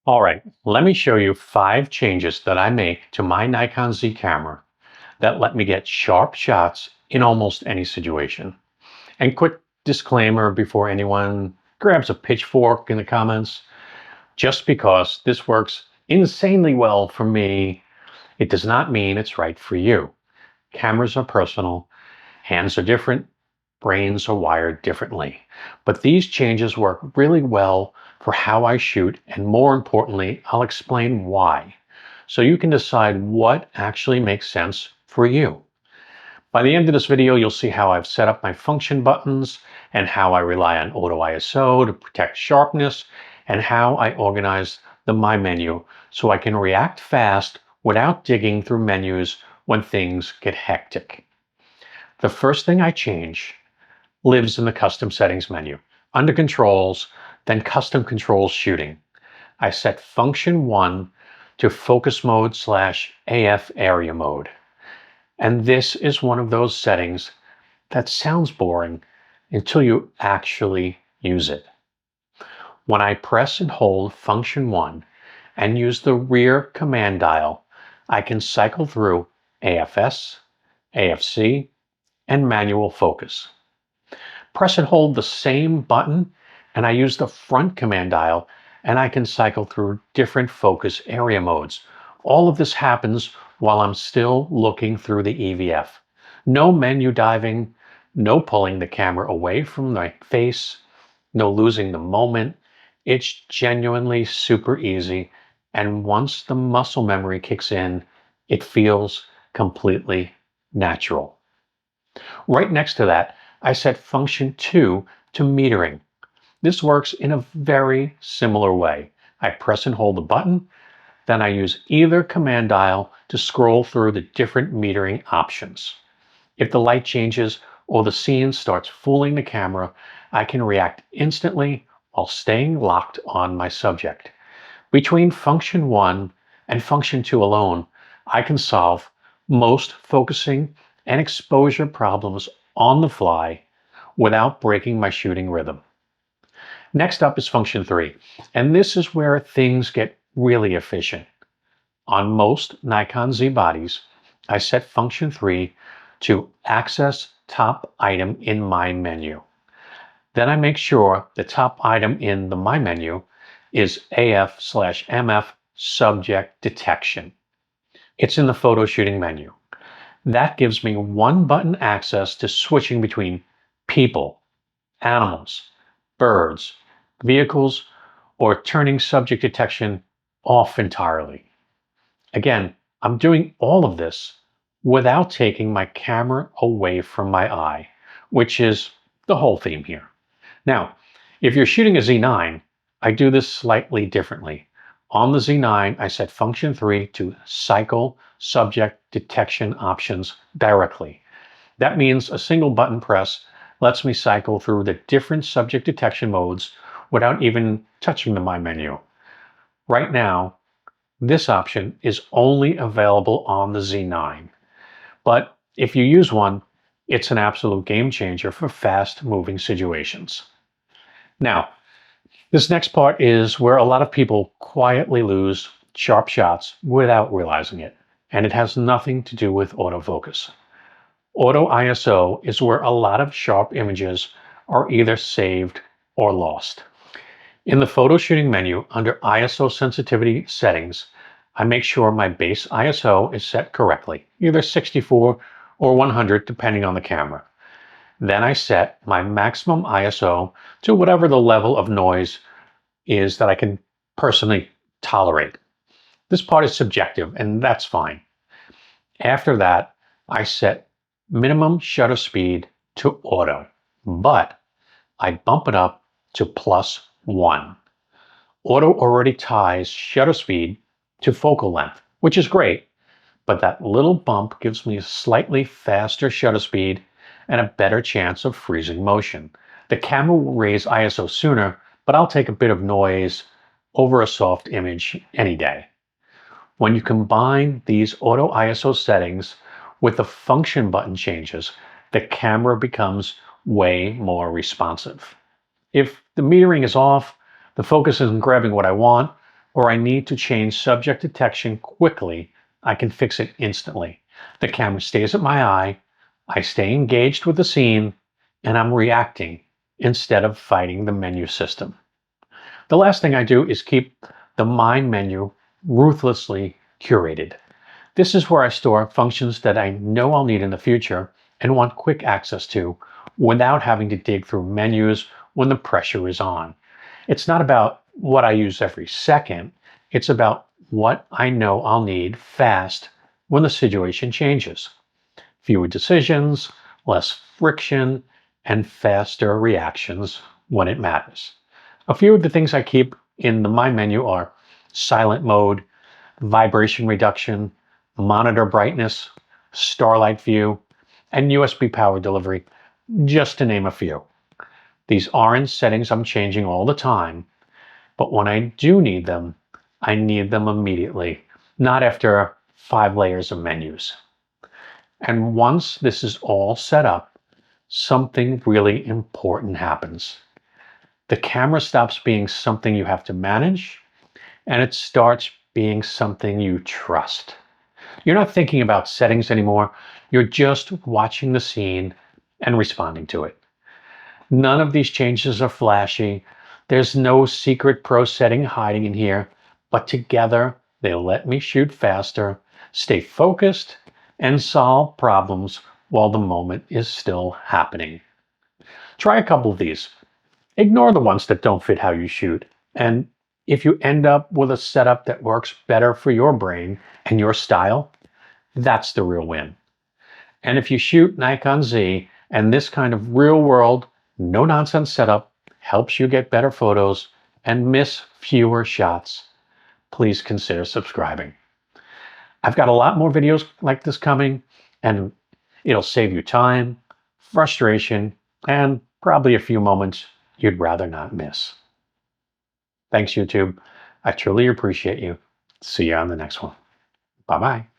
All right, let me show you 5 changes that I make to my Nikon Z camera that let me get sharp shots in almost any situation. And quick disclaimer before anyone grabs a pitchfork in the comments, just because this works insanely well for me, it does not mean it's right for you. Cameras are personal, hands are different, brains are wired differently. But these changes work really well for how I shoot, and more importantly, I'll explain why, so you can decide what actually makes sense for you. By the end of this video, you'll see how I've set up my function buttons and how I rely on auto ISO to protect sharpness and how I organize the My menu so I can react fast without digging through menus when things get hectic. The first thing I change lives in the custom settings menu. Under controls, then custom controls shooting. I set function 1 to focus mode / AF area mode. And this is one of those settings that sounds boring until you actually use it. When I press and hold function 1 and use the rear command dial, I can cycle through AFS, AFC, and manual focus. Press and hold the same button and I use the front command dial and I can cycle through different focus area modes. All of this happens while I'm still looking through the EVF. No menu diving, no pulling the camera away from my face, no losing the moment. It's genuinely super easy, and once the muscle memory kicks in, it feels completely natural. Right next to that, I set function 2 to metering. This works in a very similar way. I press and hold the button, then I use either command dial to scroll through the different metering options. If the light changes or the scene starts fooling the camera, I can react instantly while staying locked on my subject. Between function 1 and function 2 alone, I can solve most focusing and exposure problems on the fly without breaking my shooting rhythm. Next up is function 3, and this is where things get really efficient. On most Nikon Z bodies, I set function 3 to access top item in My menu. Then I make sure the top item in the My menu is AF/MF subject detection. It's in the photo shooting menu. That gives me one button access to switching between people, animals, birds, vehicles, or turning subject detection off entirely. Again, I'm doing all of this without taking my camera away from my eye, which is the whole theme here. Now, if you're shooting a Z9, I do this slightly differently. On the Z9, I set function 3 to cycle subject detection options directly. That means a single button press lets me cycle through the different subject detection modes without even touching the My menu. Right now, this option is only available on the Z9, but if you use one, it's an absolute game changer for fast-moving situations. Now, this next part is where a lot of people quietly lose sharp shots without realizing it, and it has nothing to do with autofocus. Auto ISO is where a lot of sharp images are either saved or lost. In the photo shooting menu under ISO sensitivity settings, I make sure my base ISO is set correctly, either 64 or 100 depending on the camera. Then I set my maximum ISO to whatever the level of noise is that I can personally tolerate. This part is subjective, and that's fine. After that, I set minimum shutter speed to auto, but I bump it up to +1. Auto already ties shutter speed to focal length, which is great, but that little bump gives me a slightly faster shutter speed and a better chance of freezing motion. The camera will raise ISO sooner, but I'll take a bit of noise over a soft image any day. When you combine these auto ISO settings with the function button changes, the camera becomes way more responsive. If the metering is off, the focus isn't grabbing what I want, or I need to change subject detection quickly, I can fix it instantly. The camera stays at my eye, I stay engaged with the scene, and I'm reacting instead of fighting the menu system. The last thing I do is keep the My menu ruthlessly curated. This is where I store functions that I know I'll need in the future and want quick access to without having to dig through menus when the pressure is on. It's not about what I use every second, it's about what I know I'll need fast when the situation changes. Fewer decisions, less friction, and faster reactions when it matters. A few of the things I keep in the My menu are silent mode, vibration reduction, monitor brightness, starlight view, and USB power delivery, just to name a few. These aren't settings I'm changing all the time, but when I do need them, I need them immediately, not after 5 layers of menus. And once this is all set up, something really important happens. The camera stops being something you have to manage, and it starts being something you trust. You're not thinking about settings anymore. You're just watching the scene and responding to it. None of these changes are flashy. There's no secret pro setting hiding in here, but together they let me shoot faster, stay focused, and solve problems while the moment is still happening. Try a couple of these. Ignore the ones that don't fit how you shoot. And if you end up with a setup that works better for your brain and your style, that's the real win. And if you shoot Nikon Z and this kind of real world, no nonsense setup helps you get better photos and miss fewer shots, please consider subscribing. I've got a lot more videos like this coming, and it'll save you time, frustration, and probably a few moments you'd rather not miss. Thanks, YouTube. I truly appreciate you. See you on the next one. Bye-bye.